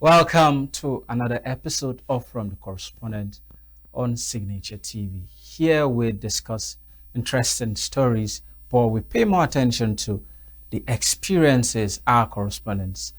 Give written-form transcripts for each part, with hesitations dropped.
Welcome to another episode of From the Correspondent on Signature TV. Here we discuss interesting stories, but we pay more attention to the experiences our correspondents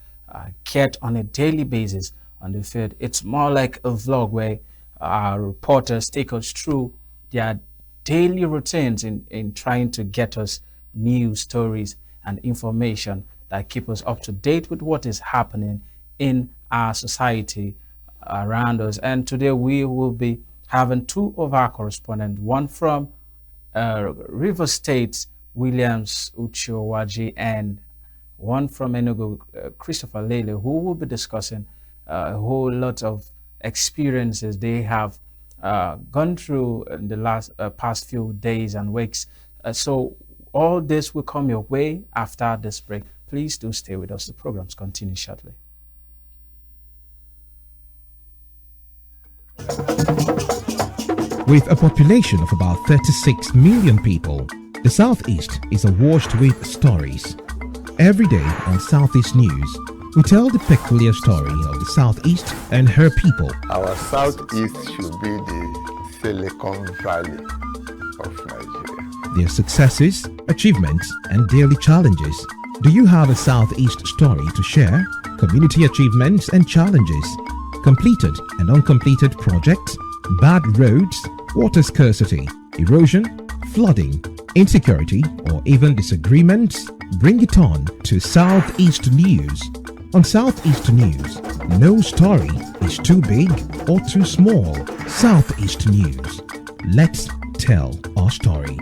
get on a daily basis on the field. It's more like a vlog where our reporters take us through their daily routines in trying to get us news stories and information that keep us up to date with what is happening in our society around us. And today we will be having two of our correspondents, one from River State, Williams Uchowaji, and one from Enugu, Christopher Lele, who will be discussing a whole lot of experiences they have gone through in the past few days and weeks. So all this will come your way after this break. Please do stay with us. The programs continue shortly. With a population of about 36 million people, the Southeast is awash with stories. Every day on Southeast News, we tell the peculiar story of the Southeast and her people. Our Southeast should be the Silicon Valley of Nigeria. Their successes, achievements, and daily challenges. Do you have a Southeast story to share? Community achievements and challenges, completed and uncompleted projects, bad roads, water scarcity, erosion, flooding, insecurity, or even disagreements? Bring it on to Southeast News. On Southeast News, no story is too big or too small. Southeast News. Let's tell our story.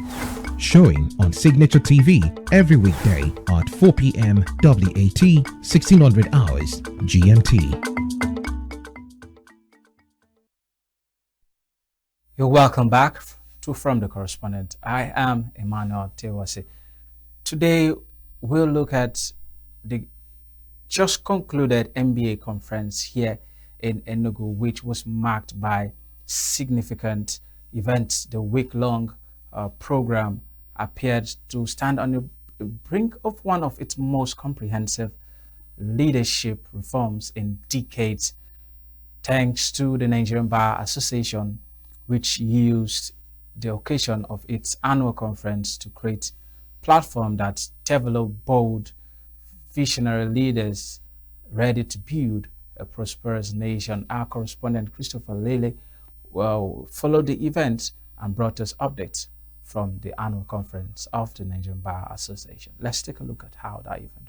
Showing on Signature TV every weekday at 4 p.m. WAT, 1600 hours GMT. You're welcome back to From the Correspondent. I am Emmanuel Tewase. Today, we'll look at the just concluded MBA conference here in Enugu, which was marked by significant events. The week-long program appeared to stand on the brink of one of its most comprehensive leadership reforms in decades, thanks to the Nigerian Bar Association, which used the occasion of its annual conference to create a platform that developed bold, visionary leaders ready to build a prosperous nation. Our correspondent, Christopher Lele, followed the event and brought us updates from the annual conference of the Nigerian Bar Association. Let's take a look at how that event went.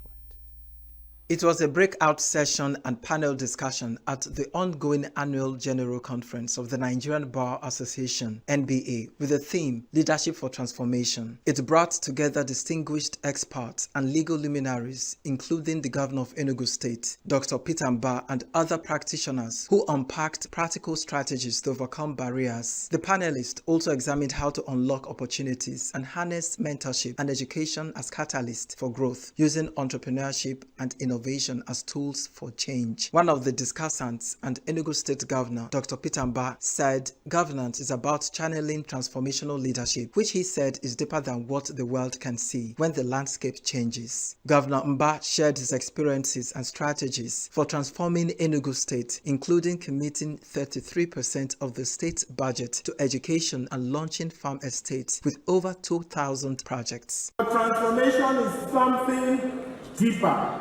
It was a breakout session and panel discussion at the ongoing annual General Conference of the Nigerian Bar Association, NBA, with the theme Leadership for Transformation. It brought together distinguished experts and legal luminaries, including the Governor of Enugu State, Dr. Peter Mba, and other practitioners who unpacked practical strategies to overcome barriers. The panelists also examined how to unlock opportunities and harness mentorship and education as catalysts for growth, using entrepreneurship and innovation as tools for change. One of the discussants and Enugu State Governor, Dr. Peter Mba, said governance is about channeling transformational leadership, which he said is deeper than what the world can see when the landscape changes. Governor Mba shared his experiences and strategies for transforming Enugu State, including committing 33% of the state's budget to education and launching farm estates with over 2,000 projects. Transformation is something deeper.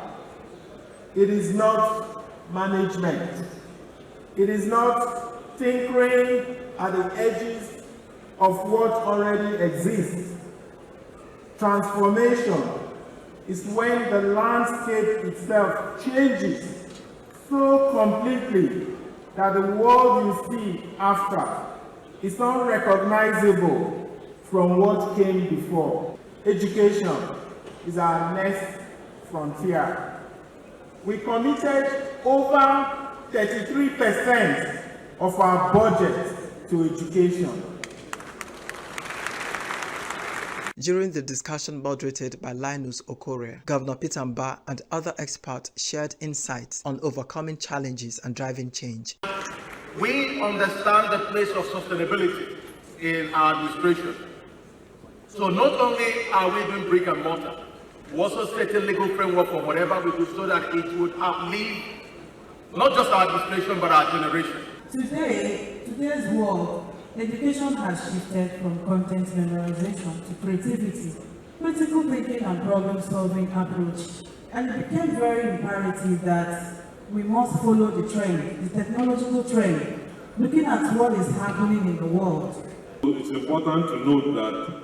It is not management. It is not tinkering at the edges of what already exists. Transformation is when the landscape itself changes so completely that the world you see after is unrecognizable from what came before. Education is our next frontier. We committed over 33% of our budget to education. During the discussion moderated by Linus Okorie, Governor Peter Mba and other experts shared insights on overcoming challenges and driving change. We understand the place of sustainability in our administration. So not only are we doing brick and mortar, we also set a legal framework for whatever we do so that it would outlive not just our administration, but our generation. Today's world, education has shifted from content memorization to creativity, critical thinking and problem-solving approach. And it became very imperative that we must follow the trend, the technological trend, looking at what is happening in the world. It's important to note that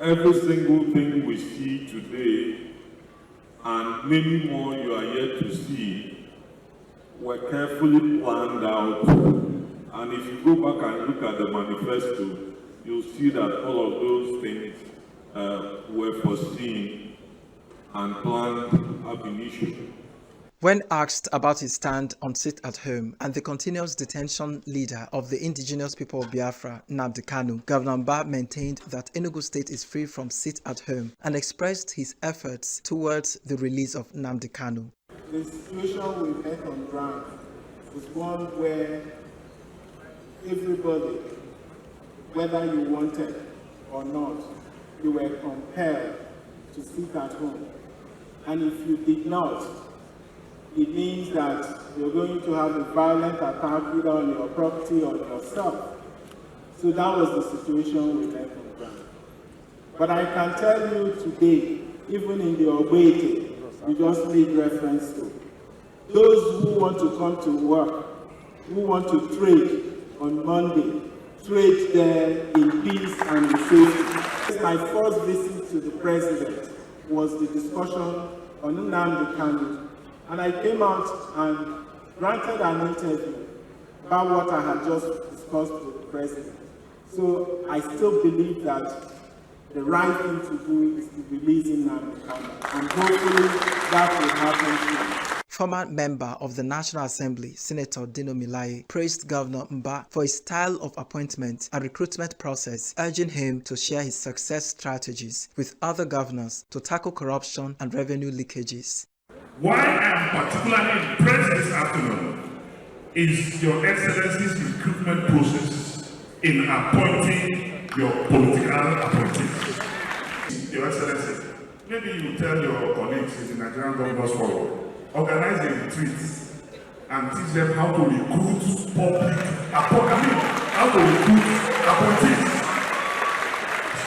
every single thing we see today and many more you are yet to see were carefully planned out. And if you go back and look at the manifesto, you'll see that all of those things were foreseen and planned ab initio. When asked about his stand on sit at home and the continuous detention leader of the indigenous people of Biafra, Nnamdi Kanu, Governor Mba maintained that Enugu State is free from sit at home and expressed his efforts towards the release of Nnamdi Kanu. The situation we met on ground was one where everybody, whether you wanted or not, you were compelled to sit at home. And if you did not, it means that you're going to have a violent attack either on your property or yourself. So that was the situation we met on ground. But I can tell you today, even in the Ogbete, you just made reference to, those who want to come to work, who want to trade on Monday, trade there in peace and in safety. My first visit to the president was the discussion on Nnamdi Kanu. And I came out and granted an interview about what I had just discussed with the president. So I still believe that the right thing to do is to release Nnamdi Kanu. And hopefully that will happen soon. Former member of the National Assembly, Senator Dino Milaye, praised Governor Mba for his style of appointment and recruitment process, urging him to share his success strategies with other governors to tackle corruption and revenue leakages. Why I am particularly impressed this afternoon is Your Excellency's recruitment process in appointing your political appointees. Your Excellency, maybe you tell your colleagues in the Nigerian Governors Forum, organize a retreat and teach them how to recruit how to recruit appointees.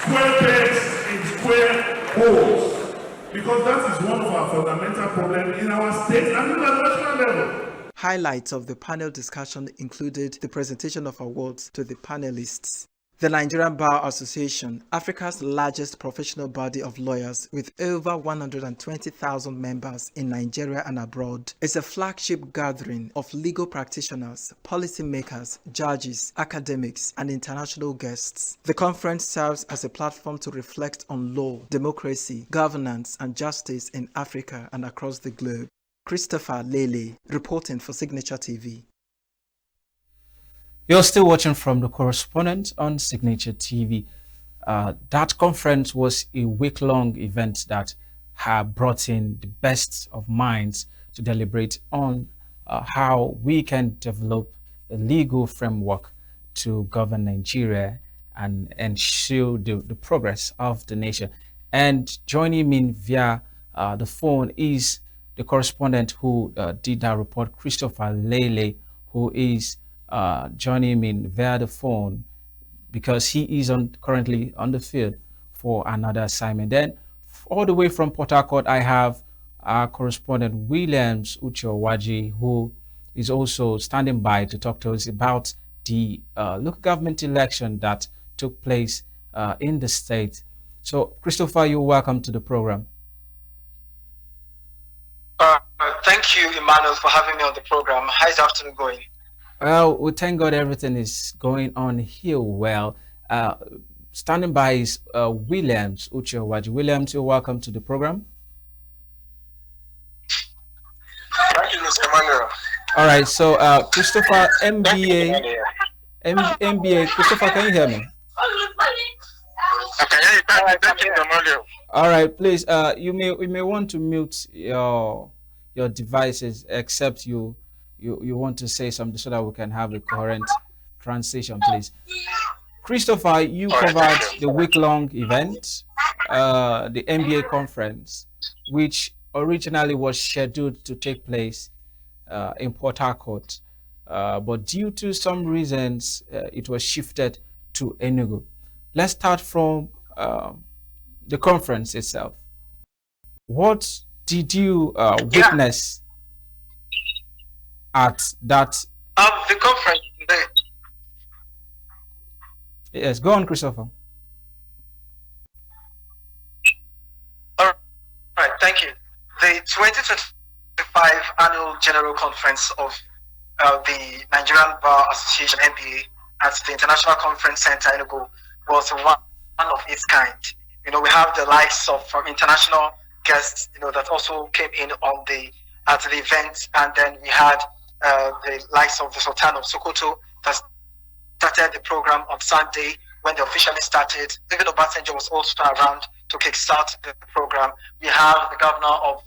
Square pegs in square holes. Because that is one of our fundamental problems in our state and in the national level. Highlights of the panel discussion included the presentation of awards to the panelists. The Nigerian Bar Association, Africa's largest professional body of lawyers with over 120,000 members in Nigeria and abroad, is a flagship gathering of legal practitioners, policymakers, judges, academics, and international guests. The conference serves as a platform to reflect on law, democracy, governance, and justice in Africa and across the globe. Christopher Lele, reporting for Signature TV. You're still watching from the Correspondent on Signature TV. That conference was a week-long event that had brought in the best of minds to deliberate on how we can develop a legal framework to govern Nigeria and ensure the progress of the nation. And joining me via the phone is the correspondent who did that report, Christopher Lele, who is joining me via the phone because he is currently on the field for another assignment. Then all the way from Port Harcourt, I have our correspondent Williams Uchowaji, who is also standing by to talk to us about the local government election that took place in the state. So Christopher, you're welcome to the program. Thank you, Emmanuel, for having me on the program. How's the afternoon going? Well, we thank God everything is going on here well. Standing by is Williams Uchowaji. Williams, you're welcome to the program. Thank you, Mr. Emmanuel. All right, so Christopher, MBA, MBA, Christopher, can you hear me? I can hear you. Thank you, Mr. Emmanuel. All right, please, you may want to mute your devices, except you want to say something so that we can have a coherent transition, please. Christopher, you covered the week-long event, the NBA conference, which originally was scheduled to take place in Port Harcourt, but due to some reasons, it was shifted to Enugu. Let's start from the conference itself. What did you witness at that? The conference. Yes, go on, Christopher. All right, thank you. The 2025 Annual General Conference of the Nigerian Bar Association (NBA) at the International Conference Center Enugu was one of its kind. We have the likes of international guests, that also came in at the event, and then we had the likes of the Sultan of Sokoto that started the program on Sunday when they officially started. Even Obasanjo was also around to kickstart the program. We have the governor of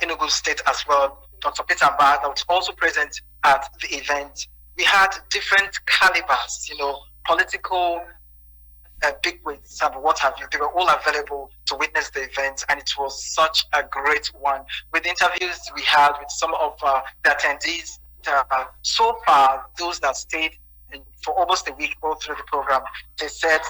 Enugu State as well, Dr. Peter Mbah, that was also present at the event. We had different calibers, political bigwigs and what have you. They were all available to witness the event, and it was such a great one. With interviews we had with some of the attendees, so far, those that stayed for almost a week all through the program, they said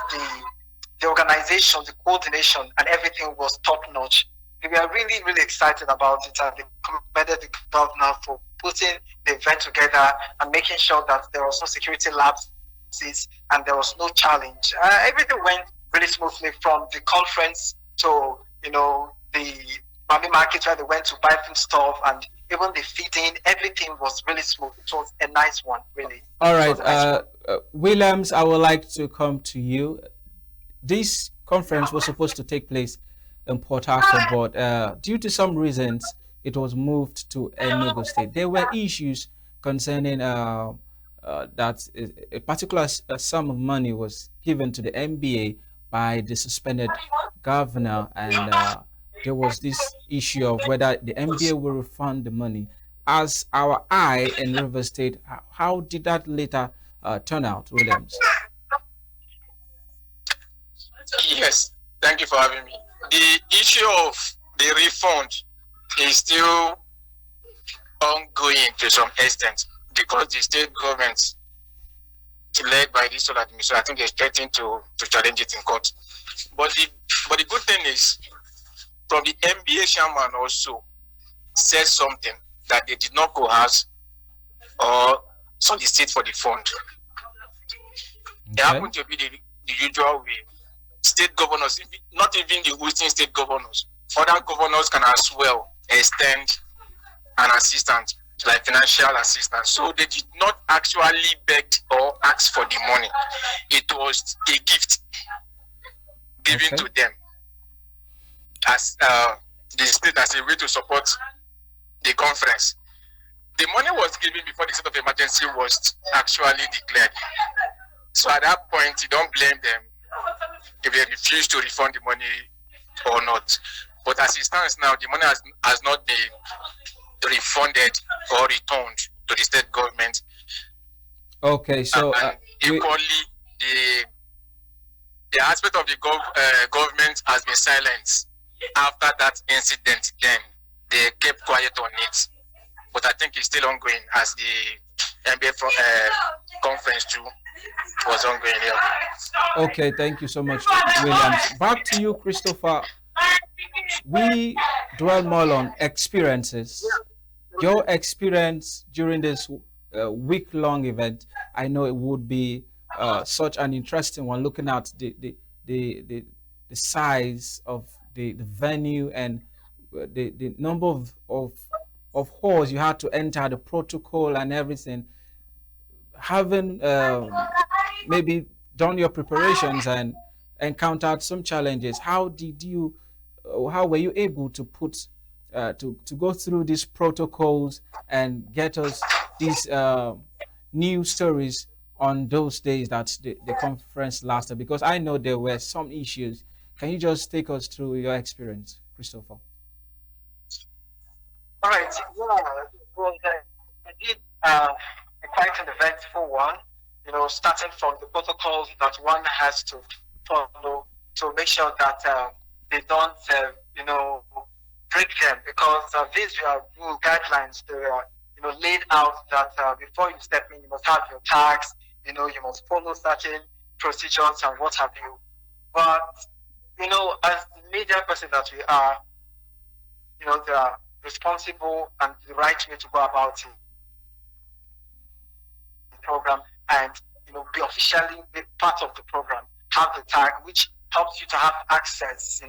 the organization, the coordination, and everything was top-notch. We were really, really excited about it, and they commended the governor for putting the event together and making sure that there was no security lapses and there was no challenge. Everything went really smoothly, from the conference to, the Bambi market where they went to buy food stuff, and even the feeding. Everything was really smooth. It was a nice one, really. All right, Williams, I would like to come to you. This conference was supposed to take place in Port Harcourt, but due to some reasons, it was moved to Enugu State. There were issues concerning that a particular sum of money was given to the NBA by the suspended governor, and there was this issue of whether the NBA will refund the money. As our eye in River State, how did that later turn out, Williams? Yes, thank you for having me. The issue of the refund is still ongoing to some extent, because the state government, led by this administration, I think they're expecting to challenge it in court. But the good thing is, from the NBA chairman also said something, that they did not coerce or solicit for the fund. Okay. It happened to be the usual way. State governors, not even the hosting state governors, other governors can as well extend an assistance, like financial assistance. So they did not actually beg or ask for the money. It was a gift given to them as the state, as a way to support the conference. The money was given before the state of emergency was actually declared. So at that point, you don't blame them if they refuse to refund the money or not. But as it stands now, the money has not been refunded or returned to the state government. Okay, so equally, the aspect of the government has been silenced after that incident. Then they kept quiet on it, but I think it's still ongoing, as the NBA conference too was ongoing here. Okay, thank you so much, Williams. Back to you, Christopher. We dwell more on experiences. Your experience during this week-long event, I know it would be such an interesting one, looking at the size of the venue and the number of halls you had to enter, the protocol and everything. Having maybe done your preparations and encountered some challenges, how were you able to put to go through these protocols and get us these new stories on those days that the conference lasted? Because I know there were some issues. Can you just take us through your experience, Christopher? All right. Well, I did quite an eventful one, starting from the protocols that one has to follow to make sure that they don't, break them, because these are rule guidelines. They are, laid out that before you step in, you must have your tags, you must follow certain procedures and what have you. But, as the media person that we are, the responsible and the right way to go about it, the program, and, be officially be part of the program, have the tag, which helps you to have access,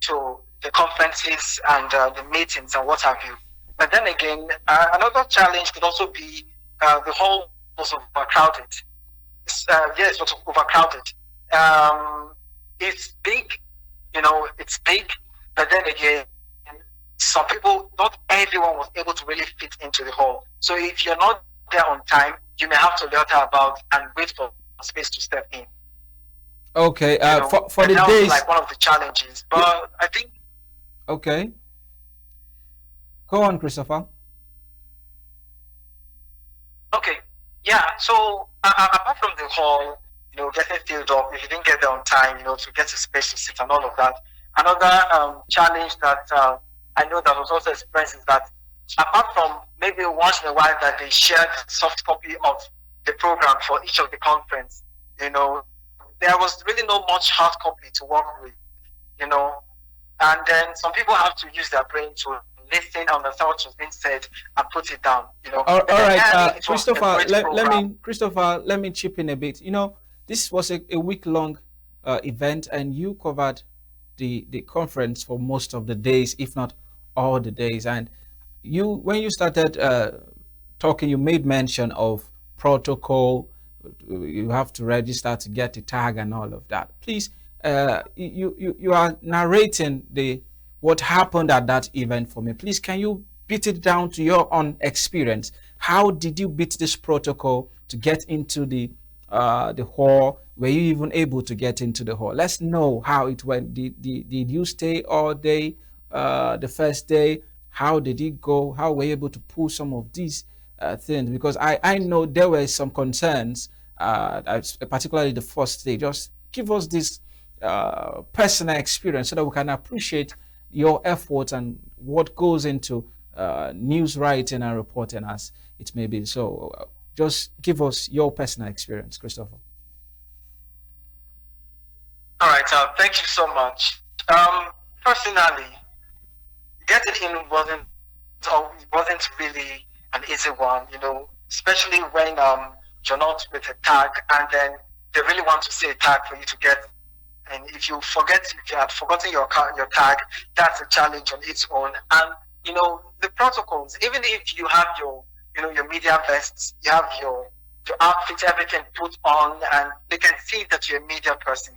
to the conferences and the meetings and what have you. But then again, another challenge could also be the hall was overcrowded. Yes, was overcrowded. It's big, it's big, but then again, some people, not everyone was able to really fit into the hall. So if you're not there on time, you may have to loiter about and wait for space to step in. Okay, for the that days, was like one of the challenges, but I think. Okay. Go on, Christopher. Okay, yeah. So apart from the hall, getting filled up, if you didn't get there on time, to get a space to sit and all of that. Another challenge that I know that was also expressed is that apart from maybe once in a while that they shared soft copy of the program for each of the conference, there was really not much hard copy to work with, and then some people have to use their brain to listen, understand what was being said, and put it down. All right, Christopher, let me chip in a bit. This was a week-long event, and you covered the conference for most of the days, if not all the days. And when you started talking, you made mention of protocol. You have to register to get a tag and all of that. Please, you are narrating what happened at that event for me. Please, can you beat it down to your own experience? How did you beat this protocol to get into the hall? Were you even able to get into the hall? Let's know how it went. Did you stay all day the first day? How did it go? How were you able to pull some of these things? Because I know there were some concerns, particularly the first day. Just give us this personal experience so that we can appreciate your effort and what goes into news writing and reporting as it may be. So just give us your personal experience, Christopher. All right, thank you so much. Personally, getting in wasn't really an easy one, especially when you're not with a tag and then they really want to see a tag for you to get. And if you had forgotten your tag, that's a challenge on its own. And the protocols, even if you have your media vests, you have your outfit, everything put on, and they can see that you're a media person.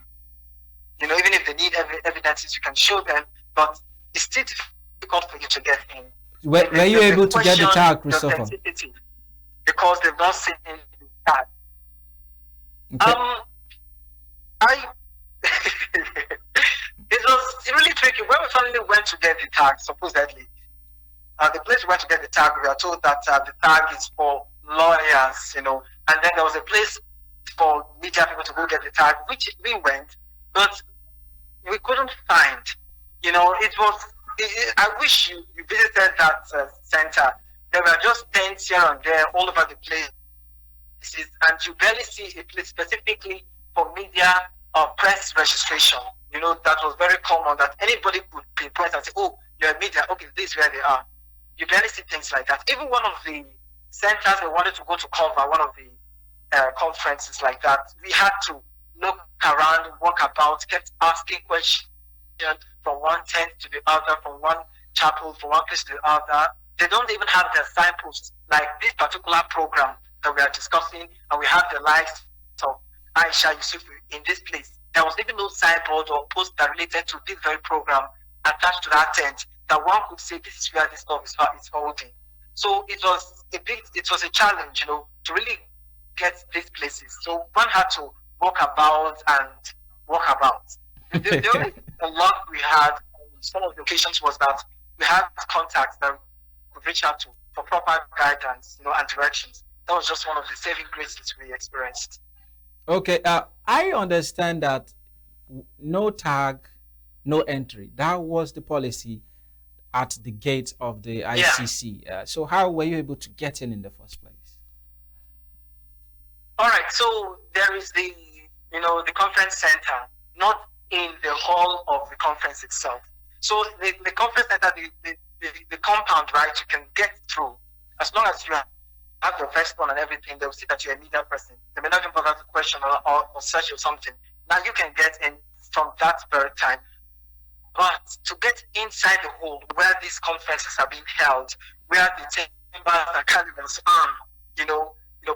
Even if they need evidences, you can show them, but it's still difficult for you to get in. Were you able to get the tag, Christopher? Because they've not seen the tag. Okay. It was really tricky. When we finally went to get the tag, supposedly, the place we went to get the tag, we were told that the tag is for lawyers, and then there was a place for media people to go get the tag, which we went, but we couldn't find. I wish you visited that center. There were just tents here and there all over the place, and you barely see a place specifically for media or press registration. That was very common, that anybody could pinpoint and say, oh, you're a media, okay, this is where they are. You barely see things like that. Even one of the centers we wanted to go to cover, one of the conferences like that, we had to look around, walk about, kept asking questions from one tent to the other, from one chapel, from one place to the other. They don't even have their signposts, like this particular program that we are discussing, and we have the likes of Aisha Yusuf in this place. There was even no signboard or post that related to this very program attached to that tent that one could say this is where this stuff is holding. So it was a challenge, to really get these places. So one had to walk about. The only luck we had on some of the occasions was that we had contacts that we could reach out to for proper guidance, and directions. That was just one of the saving graces we experienced. Okay, I understand that no tag, no entry. That was the policy at the gate of the ICC. So how were you able to get in the first place? All right. So there is the conference center, not in the hall of the conference itself. So the conference center, the compound, right? You can get through as long as you have your vest on and everything. They'll see that you're a media person. They may not even bother to question or search or something. Now you can get in from that very time. But to get inside the hall where these conferences are being held, where the chambers and candidates are,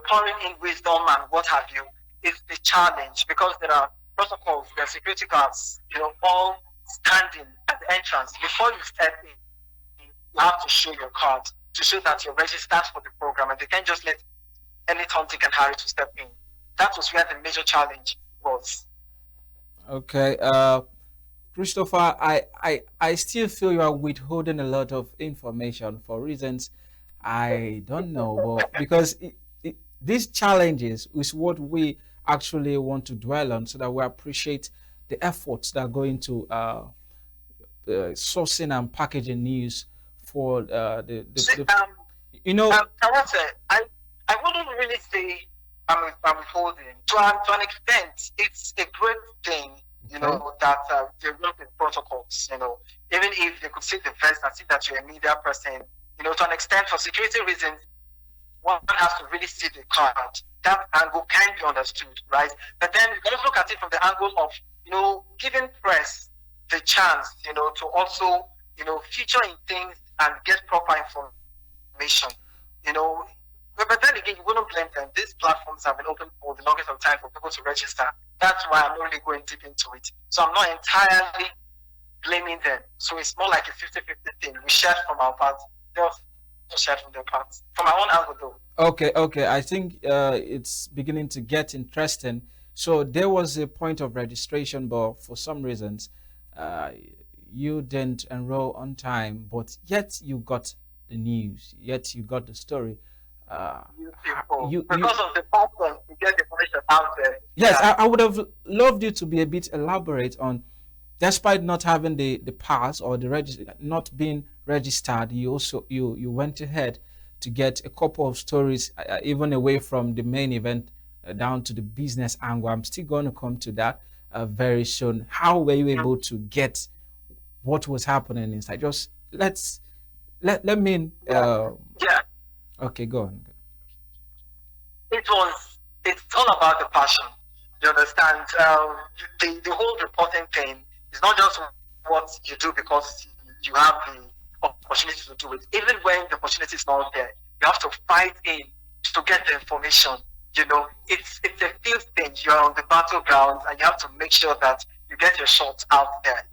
pouring in wisdom and what have you, is the challenge, because there are protocols, there are security guards, all standing at the entrance. Before you step in, you have to show your card to show that you're registered for the program, and they can't just let any Tom, Dick, and Harry to step in. That was where the major challenge was. Okay, Christopher, I still feel you are withholding a lot of information for reasons I don't know, but because these challenges is what we actually want to dwell on, so that we appreciate the efforts that go into sourcing and packaging news for I wouldn't really say I'm withholding. To an extent, it's a great thing, that they work with protocols, even if they could see the vest and see that you're a media person, to an extent, for security reasons, one has to really see the card. That angle can be understood, right? But then you can also look at it from the angle of, giving press the chance, to also, feature in things and get proper information, But then again, you wouldn't blame them. These platforms have been open for the longest of time for people to register. That's why I'm not really going deep into it. So I'm not entirely blaming them. So it's more like a 50-50 thing. We shared from our part. They also shared from their parts. From our own angle, though. Okay. I think it's beginning to get interesting. So there was a point of registration, but for some reasons, you didn't enroll on time, but yet you got the news, yet you got the story. Because of the platform to get information out there. Yes, yeah. I would have loved you to be a bit elaborate on, despite not having the pass or the not being registered, you went ahead to get a couple of stories, even away from the main event, down to the business angle. I'm still going to come to that very soon. How were you able to get what was happening inside? Just let me. Okay, go on. It's all about the passion. You understand? The whole reporting thing is not just what you do because you have the opportunity to do it. Even when the opportunity is not there, you have to fight in to get the information. It's a field thing. You're on the battleground and you have to make sure that you get your shots out there,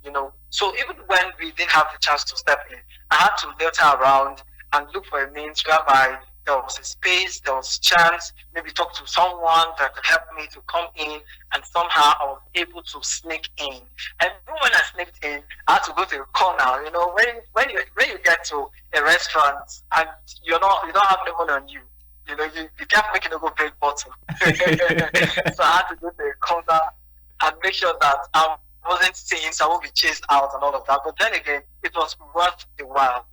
So even when we didn't have the chance to step in, I had to filter around and look for a means whereby there was a space, there was a chance, maybe talk to someone that could help me to come in, and somehow I was able to sneak in. And when I sneaked in, I had to go to a corner. When you get to a restaurant and you don't have anyone on you, you can't make it a go break bottle. So I had to go to a corner and make sure that I wasn't seen, so I won't be chased out and all of that. But then again, it was worth the while.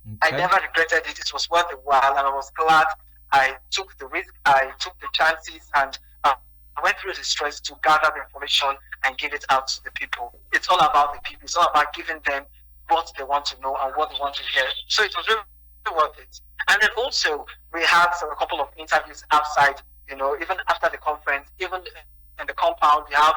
Okay. I never regretted it. It was worth the while, and I was glad I took the risk, I took the chances, and I went through the stress to gather the information and give it out to the people. It's all about the people. It's all about giving them what they want to know and what they want to hear. So it was really worth it. And then also, we had a couple of interviews outside, even after the conference, even in the compound, we have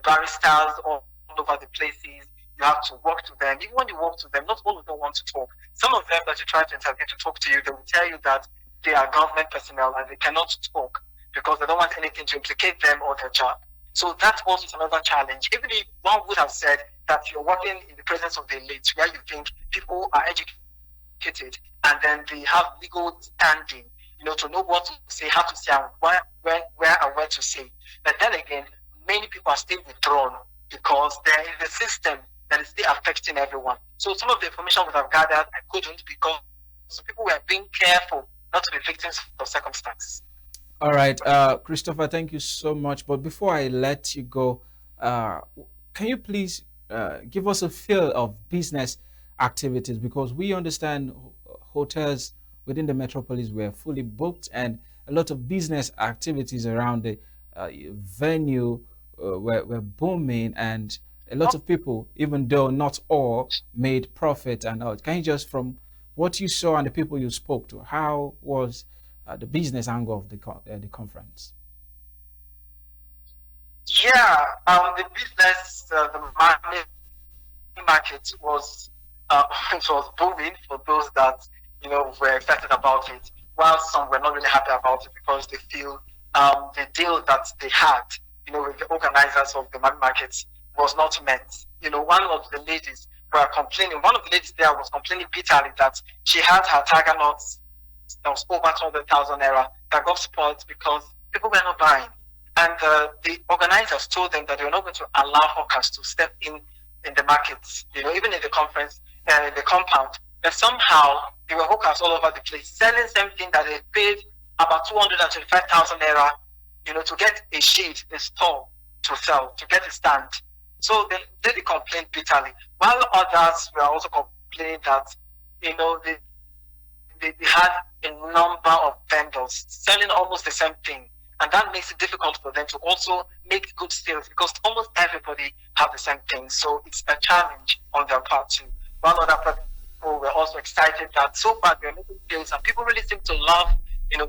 baristas all over the places. You have to walk to them. Even when you walk to them, not all of them want to talk. Some of them that you try to interview to talk to you, they will tell you that they are government personnel and they cannot talk because they don't want anything to implicate them or their job. So that also is another challenge. Even if one would have said that you're working in the presence of the elite, where you think people are educated and then they have legal standing, to know what to say, how to say, and where and when to say. But then again, many people are still withdrawn because they're in the system that is still affecting everyone. So some of the information we have gathered, I couldn't because some people were being careful not to be victims of circumstance. All right, Christopher, thank you so much. But before I let you go, can you please give us a feel of business activities? Because we understand hotels within the metropolis were fully booked, and a lot of business activities around the venue were booming, and a lot of people, even though not all, made profit and all. Can you just, from what you saw and the people you spoke to, how was the business angle of the conference? Yeah, the business, the money market was it was booming for those that were excited about it, while some were not really happy about it because they feel the deal that they had, with the organizers of the money markets was not met. One of the ladies were complaining. One of the ladies there was complaining bitterly that she had her tiger nuts that was over 200,000 naira that got spoiled because people were not buying. And the organizers told them that they were not going to allow hawkers to step in the markets, even in the conference, in the compound. But somehow, there were hawkers all over the place selling something that they paid about 225,000 naira, to get a sheet, a store to sell, to get a stand. So they complained bitterly, while others were also complaining that, they had a number of vendors selling almost the same thing. And that makes it difficult for them to also make good sales because almost everybody have the same thing. So it's a challenge on their part too. One other people were also excited that so far they're making sales and people really seem to love,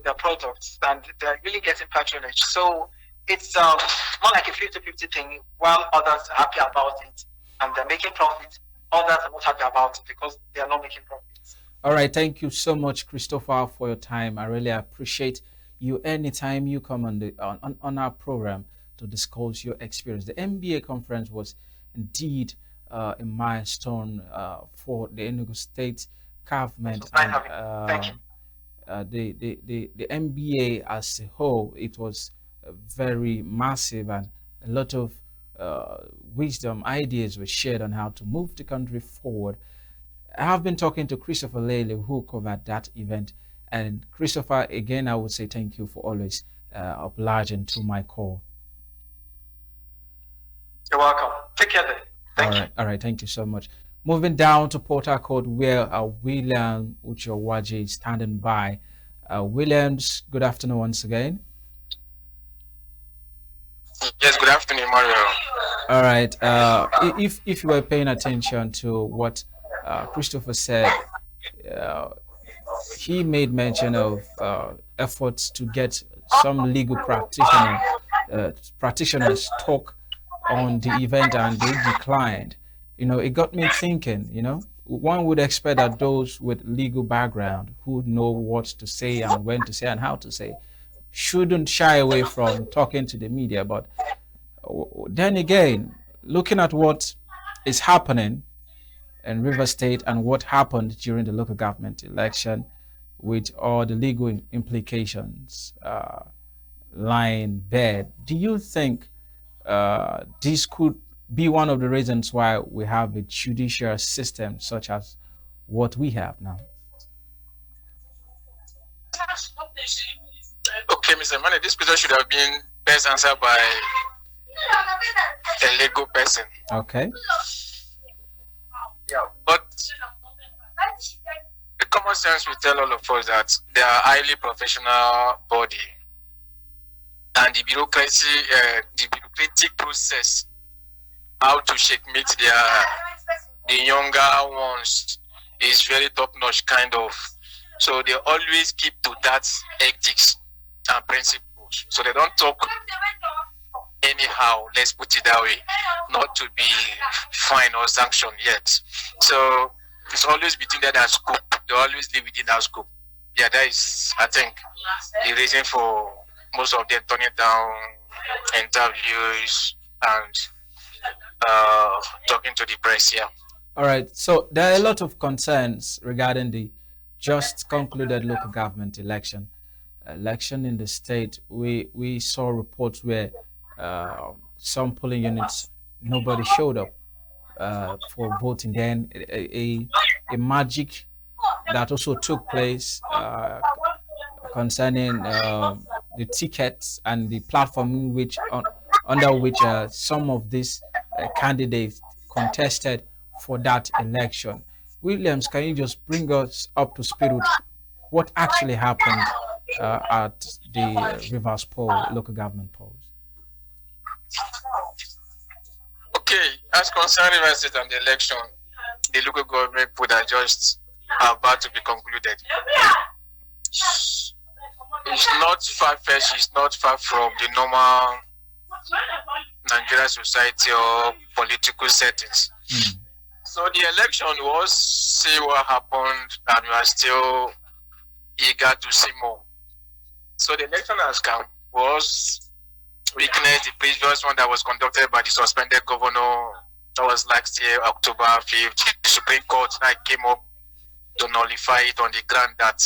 their products and they're really getting patronage. So it's more like a 50-50 thing, while others are happy about it and they're making profit. Others are not happy about it because they are not making profits. All right. Thank you so much, Christopher, for your time. I really appreciate you anytime you come on our program to discuss your experience. The MBA conference was indeed a milestone for the Enugu State government, and the MBA as a whole. It was very massive, and a lot of wisdom, ideas were shared on how to move the country forward. I have been talking to Christopher Lele, who covered that event. And Christopher, again, I would say thank you for always obliging to my call. You're welcome. Take care then. All right. Thank you so much. Moving down to Port Harcourt, where William Uchowaji is standing by. Williams, good afternoon once again. Yes, good afternoon, Mario. All right. If you were paying attention to what Christopher said, he made mention of efforts to get some legal practitioners talk on the event, and they declined. It got me thinking, one would expect that those with legal background who know what to say and when to say and how to say shouldn't shy away from talking to the media. But then again, looking at what is happening in River State and what happened during the local government election, with all the legal implications lying bare, do you think this could be one of the reasons why we have a judicial system such as what we have now? Okay, Mr. Mane, this question should have been best answered by a legal person. Okay. Yeah, but the common sense will tell all of us that they are highly professional body, and the bureaucracy, the bureaucratic process, how to checkmate the younger ones is very top-notch kind of. So they always keep to that ethics and principles. So they don't talk anyhow, let's put it that way, not to be fined or sanctioned yet. So it's always between that scope. They always live within that scope. Yeah, that is, I think, the reason for most of them turning down interviews and talking to the press. Yeah. All right. So there are a lot of concerns regarding the just concluded local government election in the state. We saw reports where some polling units, nobody showed up for voting. Then a magic that also took place concerning the tickets and the platform under which some of these candidates contested for that election. Williams, can you just bring us up to speed with what actually happened at the Rivers poll, local government polls? Okay, as concerning Rivers State and the election, the local government poll are just about to be concluded. It's not far-fetched, it's not far from the normal Nigerian society or political settings. So the election was, see what happened, and we are still eager to see more. So the election has come, was witnessed the previous one that was conducted by the suspended governor. That was last year, October 5th. The Supreme Court now came up to nullify it on the ground that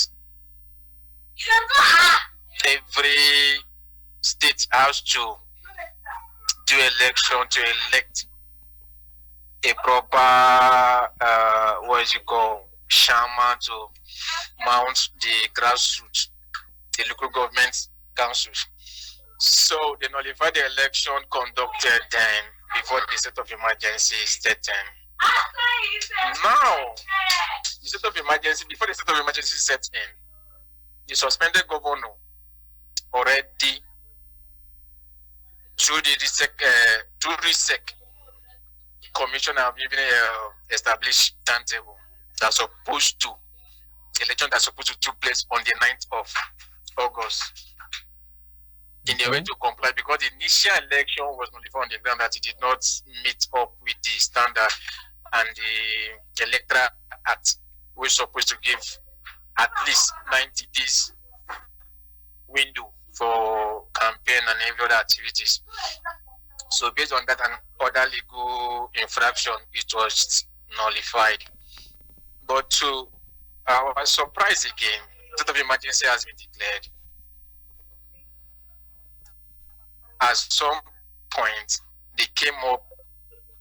every state has to do election to elect a proper, shaman to mount the grassroots, the local government councils. So they nullified the election conducted then before the state of emergency set in. Now, the state of emergency, before the state of emergency set in, the suspended governor already through the RISEC commission have even established timetable that's supposed to, election that's supposed to take place on the 9th of August. In a way to comply, because the initial election was notified on the ground that it did not meet up with the standard, and the Electoral Act was supposed to give at least 90 days window for campaign and every other activities. So based on that and other legal infraction, it was nullified. But to our surprise again, state of emergency has been declared. At some point, they came up,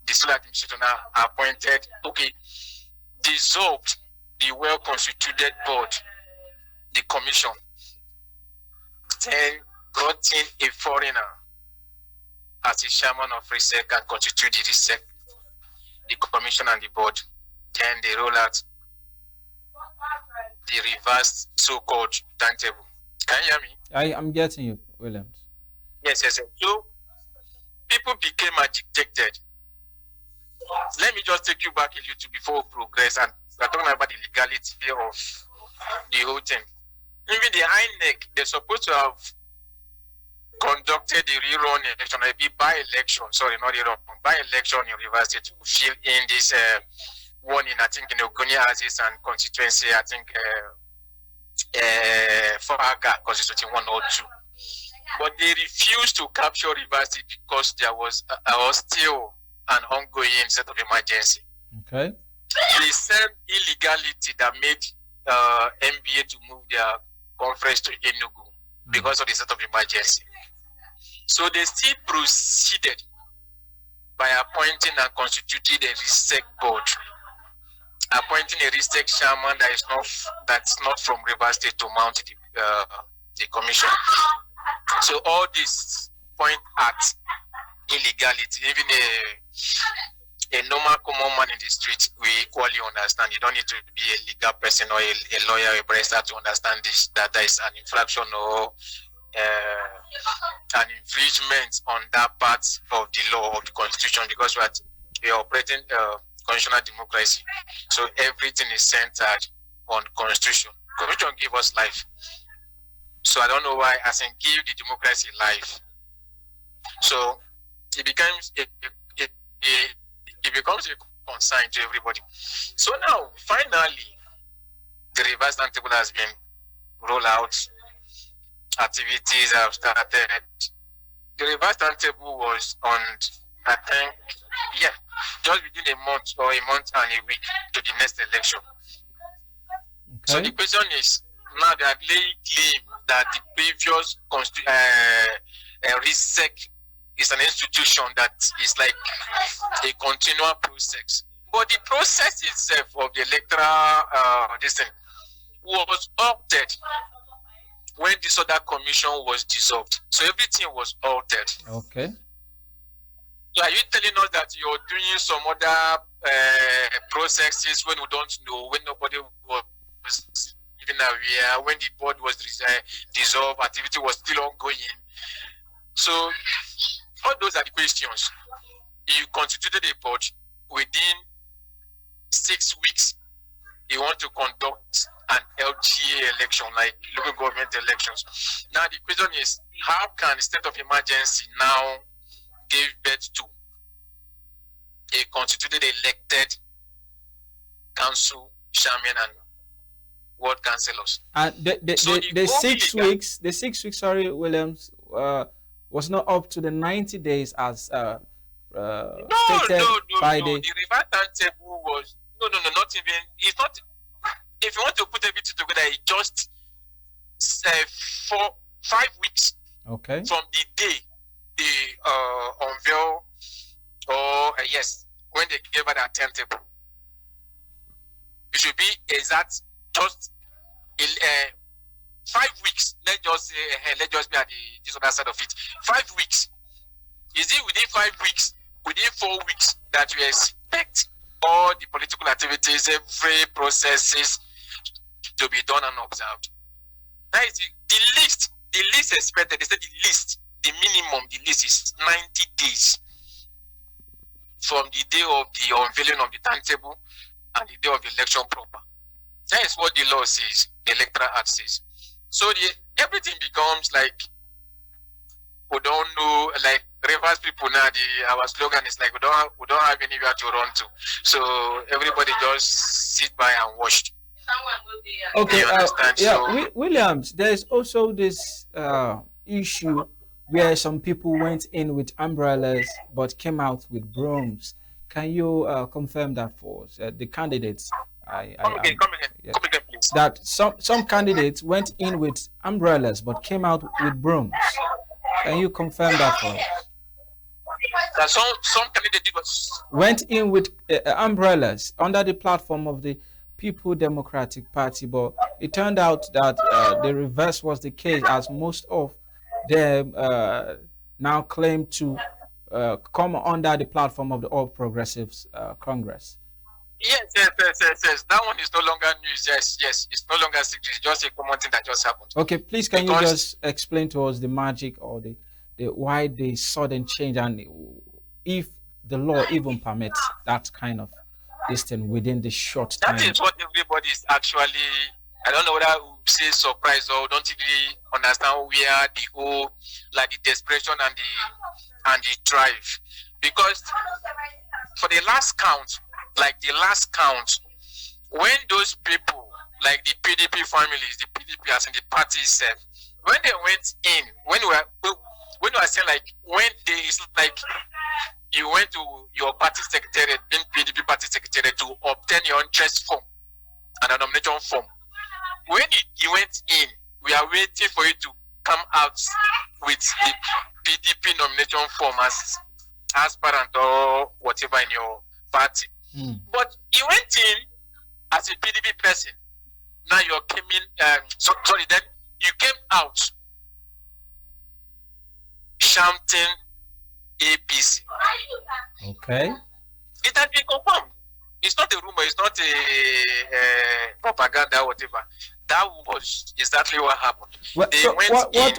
the civil administration appointed, dissolved the well-constituted board, the commission, then brought in a foreigner as a chairman of RISEC and constitute the RISEC, the commission and the board. Then they roll out the reversed so-called timetable. Can you hear me? I'm getting you, Williams. Yes. So people became agitated. Let me just take you back a little before we progress, and we're talking about the legality of the whole thing. Even the INEC, they're supposed to have conducted the rerun election, maybe by-election, sorry, not rerun, by-election in Rivers State to fill in this one in, I think, in Ogoni Aziz and constituency, I think, Faga, constituency 1 or 2. But they refused to capture Rivers State because there was still an ongoing state of emergency. Okay. The same illegality that made NBA to move their conference to Enugu because of the state of emergency. So they still proceeded by appointing and constituting a RISEC board, appointing a RISEC chairman that's not from Rivers State to mount the commission. So all this point at illegality. Even a normal common man in the street, we equally understand. You don't need to be a legal person or a lawyer or a barrister to understand this, that there is an infraction or an infringement on that part of the law of the constitution, because we are operating constitutional democracy. So everything is centered on constitution. Constitution give us life. So I don't know why I think give the democracy life. So it becomes a concern to everybody. So now, finally, the reverse timetable has been rolled out. Activities have started. The reverse timetable was on, I think, just within a month or a month and a week to the next election. Okay. So the question is, now they are laying claim that the previous RISEC is an institution that is like a continual process. But the process itself of the electoral was altered when this other commission was dissolved. So everything was altered. Okay. Are you telling us that you're doing some other processes when we don't know, when nobody was even aware, when the board was dissolved, activity was still ongoing? So all those are the questions. You constituted a board within 6 weeks. You want to conduct an LGA election, like local government elections. Now the question is, how can the state of emergency now give birth to a constituted elected council chairman and ward councillors? And the 6 weeks, the 6 weeks, sorry, Williams, was not up to the 90 days as stated by the revised timetable was not even. It's not. If you want to put everything together, it's just 5 weeks. Okay. From the day they unveil, or yes, when they gave out that timetable, it should be exact. Just 5 weeks. Let's just be at this other side of it. 5 weeks. Is it within 5 weeks, within 4 weeks, that you expect all the political activities, every processes to be done and observed? That is the least. The least expected. They said the least, the minimum, the least is 90 days from the day of the unveiling of the timetable and the day of the election proper. That is what the law says, the Electoral Act says. So everything becomes like, we don't know, like Rivers people now, our slogan is like, we don't have anywhere to run to. So everybody just sit by and watch. Okay, Williams, there is also this issue where some people went in with umbrellas but came out with brooms. Can you confirm that for us? The candidates, come again, please. That some candidates went in with umbrellas but came out with brooms. Can you confirm that for us? That some candidates went in with umbrellas under the platform of the People Democratic Party, but it turned out that the reverse was the case, as most of them now claim to come under the platform of the All Progressives Congress. Yes. That one is no longer news. Yes. It's no longer secret. It's just a common thing that just happened. Okay, please, can you just explain to us the magic or the why the sudden change, and if the law even permits that kind of thing within the short time? That is what everybody is actually, I don't know whether I would say surprised or don't really understand where the whole, like the desperation and the drive. Because for the last count, when those people, like the PDP families, the PDP as in the party itself, when they went in, when you are saying like, when there is like, you went to your party secretariat, being PDP party secretariat, to obtain your interest form and a nomination form. When you went in, we are waiting for you to come out with the PDP nomination form as aspirant or whatever in your party. But you went in as a PDP person. Now you're coming. Then you came out chanting APC. Okay. It has been confirmed. It's not a rumor. It's not a propaganda or whatever. That was exactly what happened. Well, so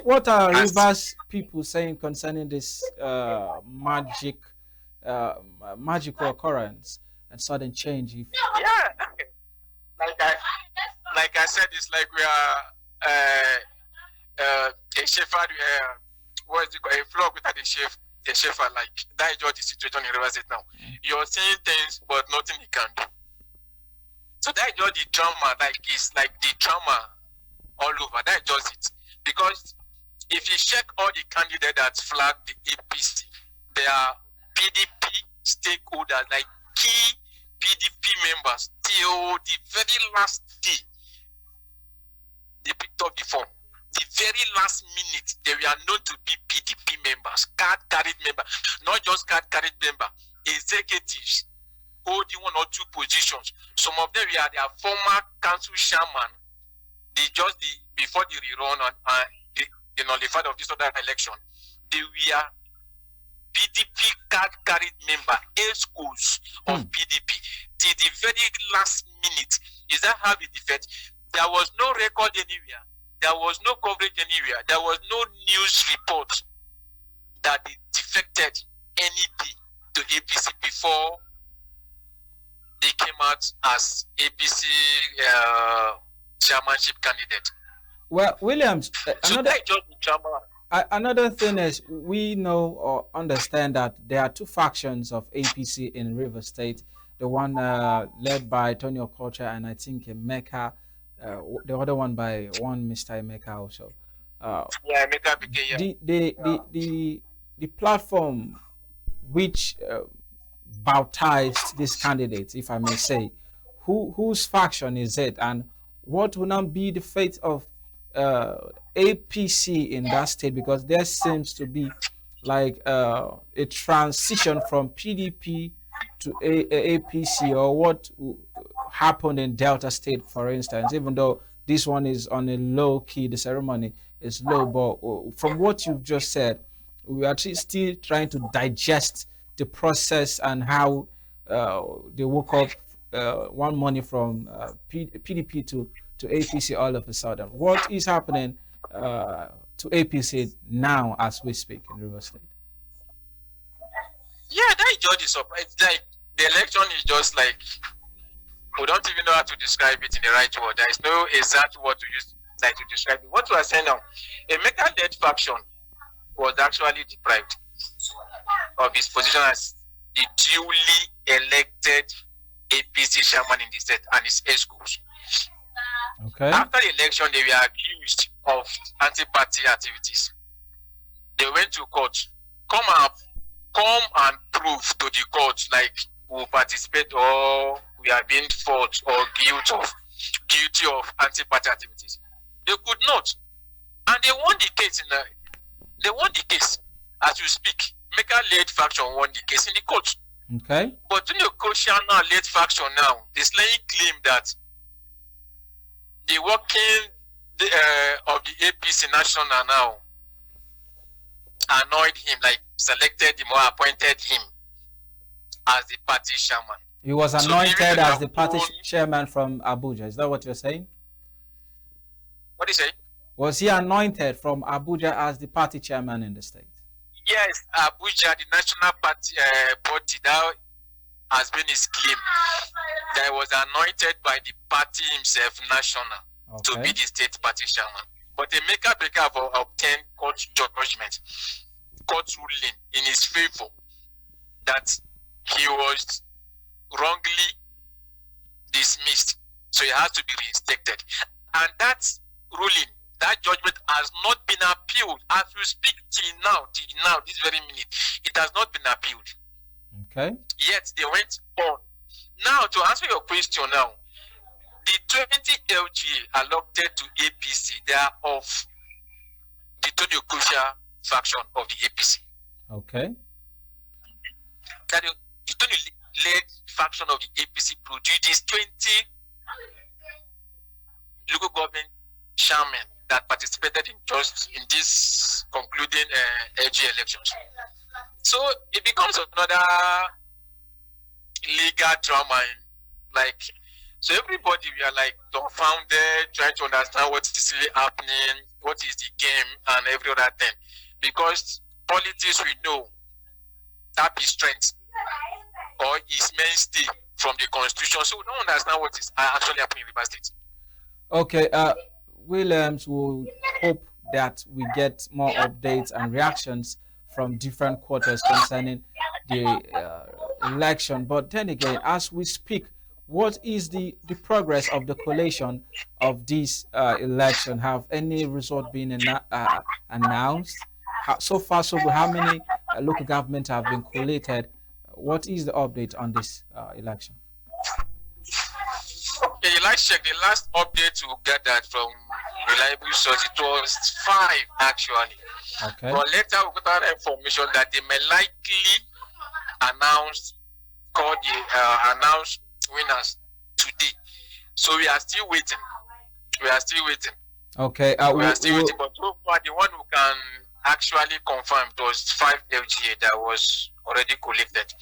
what are Rivers people saying concerning this magical occurrence and sudden change? Like I said, it's like we are a shepherd. What is it called? A flock without a shepherd. Like that is just the situation in Rivers State now. You're seeing things, but nothing you can do. So that is just the drama. Like it's like the drama all over. That is just it. Because if you check all the candidates that flagged the APC, they are PDP stakeholders, like key PDP members. Till the very last day, they picked up the form. The very last minute, they were known to be PDP members, card-carried members, not just card-carried members, executives holding 1 or 2 positions. Some of them were their former council chairman. Before the rerun and the nullified of this other election, they were PDP card carried member, schools of PDP, till the very last minute. Is that how it defected? There was no record anywhere. There was no coverage anywhere. There was no news report that it defected anything to APC before they came out as APC chairmanship candidate. Well, Williams, so another thing is we know or understand that there are two factions of APC in River State. The one led by Tony Okocha and I think Emeka, the other one by one Mr. Emeka also. Emeka became, the platform which baptized this candidate, if I may say, whose faction is it, and what will now be the fate of APC in that state? Because there seems to be like a transition from PDP to APC, or what happened in Delta State, for instance, even though this one is on a low key, the ceremony is low, but from what you've just said, we are still trying to digest the process and how they woke up one morning from PDP to APC all of a sudden. What is happening to APC now as we speak in River State? Yeah, that judge is up. It's like the election is just like, we don't even know how to describe it in the right word. There is no exact word to use like to describe it. What we are saying now, a mega-led faction was actually deprived of his position as the duly elected APC chairman in the state and his schools. Okay. After the election, they were accused of anti-party activities. They went to court. Come and prove to the court like we participate or we are being fought or guilty of anti-party activities. They could not, and they won the case. They won the case as you speak. Mega-led faction won the case in the court. Okay. But in the Koshana-led faction now, the slaying claim that the working of the APC national now annoyed him, like selected him or appointed him as the party chairman. He was anointed as the party chairman from Abuja. Is that what you're saying? What do you say? Was he anointed from Abuja as the party chairman in the state? Yes, Abuja, the national party body, that has been his claim. That he was anointed by the party himself, national, to be the state party chairman. But the maker have obtained court judgment, court ruling in his favor that he was wrongly dismissed, so he has to be reinstated. And that ruling, that judgment has not been appealed. As we speak till now, this very minute, it has not been appealed. Okay. Yet they went on. Now, to answer your question now, the 20 LGA allotted to APC, they are of the Tony Okocha faction of the APC. Okay. That the Tony-led faction of the APC produces 20 local government chairmen that participated in this concluding LG elections. So it becomes another legal drama. So everybody, we are like dumbfounded, trying to understand what is really happening, what is the game, and every other thing. Because politics, we know that is strength or is mainstay from the constitution. So we don't understand what is actually happening in River State. Okay, Williams, will hope that we get more updates and reactions from different quarters concerning the election. But then again, as we speak, what is the progress of the collation of this election? Have any result been announced? So far, so good. How many local governments have been collated? What is the update on this election? Okay, let's check the last update we gathered from reliable source. It was 5 actually. Okay. But later we got information that they may likely announce winners today. So we are still waiting. Okay. We are still waiting. But so far, the one who can actually confirmed it was 5 FGA that was already collected,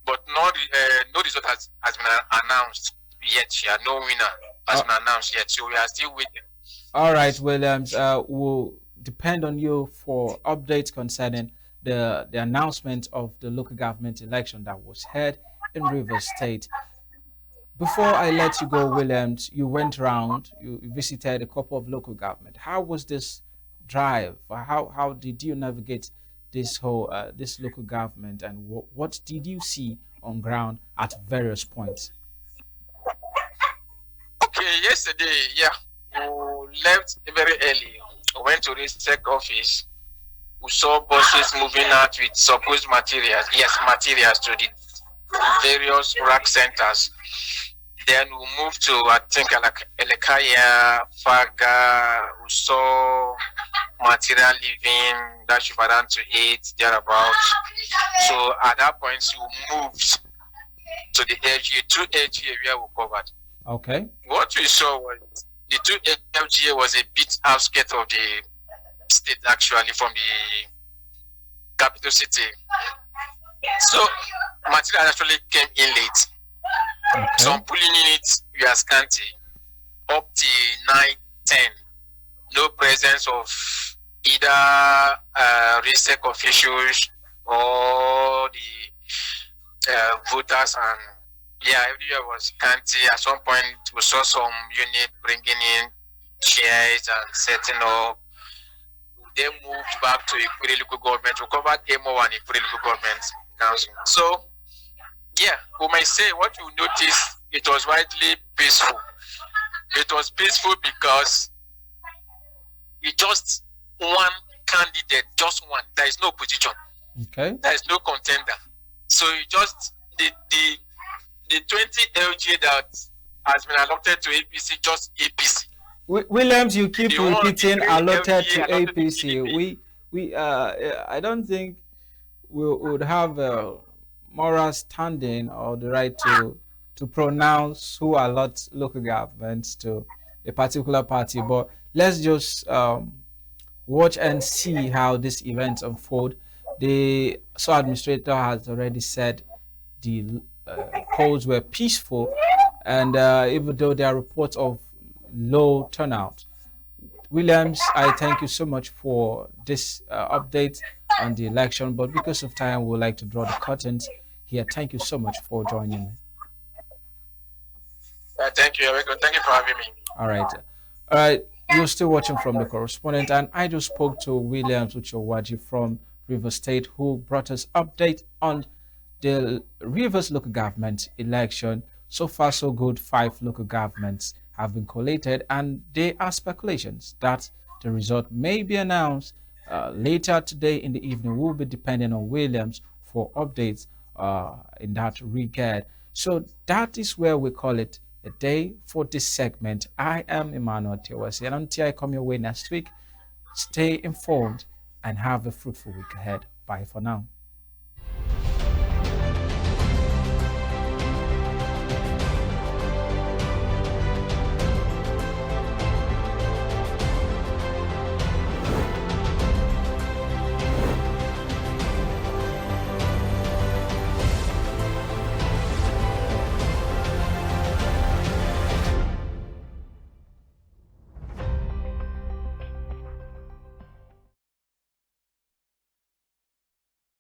but no result has been announced yet. Yeah, no winner has been announced yet, so we are still waiting. All right, Williams, we'll depend on you for updates concerning the announcement of the local government election that was held in Rivers State. Before I let you go, Williams, you went around, you visited a couple of local government. How was this drive? How did you navigate this whole this local government, and what did you see on ground at various points? Okay, yesterday, yeah, we left very early. We went to the SEC office. We saw buses moving out with supposed materials, materials to the various rack centers. Then we moved to, I think, Elekaya, Faga. We saw material living that should be around to 8, thereabouts. So at that point, we moved to the LGA, 2 LGA where we covered. Okay. What we saw was the 2 LGA was a bit outskirts of the state, actually, from the capital city. So material actually came in late. Okay. Some pulling units were scanty up to 9, 10. No presence of either RISEC officials or the voters, and everywhere was scanty. At some point, we saw some unit bringing in chairs and setting up. They moved back to Ikure local government. We covered AMO and Ikure local government council. So, we might say what you notice, it was widely peaceful. It was peaceful because it just one candidate, just one. There is no opposition. Okay. There is no contender. So it just the 20 LG that has been allotted to APC, just APC. Williams, you keep repeating allotted to APC. I don't think we would have a moral standing or the right to pronounce who allot local governments to a particular party, but let's just watch and see how this event unfold. The SO administrator has already said the polls were peaceful, and even though there are reports of low turnout. Williams, I thank you so much for this update on the election, but because of time, we would like to draw the curtains here. Thank you so much for joining me. Thank you, Eric. Thank you for having me. All right. You're still watching from the correspondent, and I just spoke to Williams Uchowaji from Rivers State, who brought us update on the Rivers local government election. So far, so good. 5 local governments have been collated, and there are speculations that the result may be announced later today in the evening. We'll be depending on Williams for updates in that regard. So that is where we call it a day for this segment. I am Emmanuel Tewasi, and until I come your way next week, stay informed and have a fruitful week ahead. Bye for now.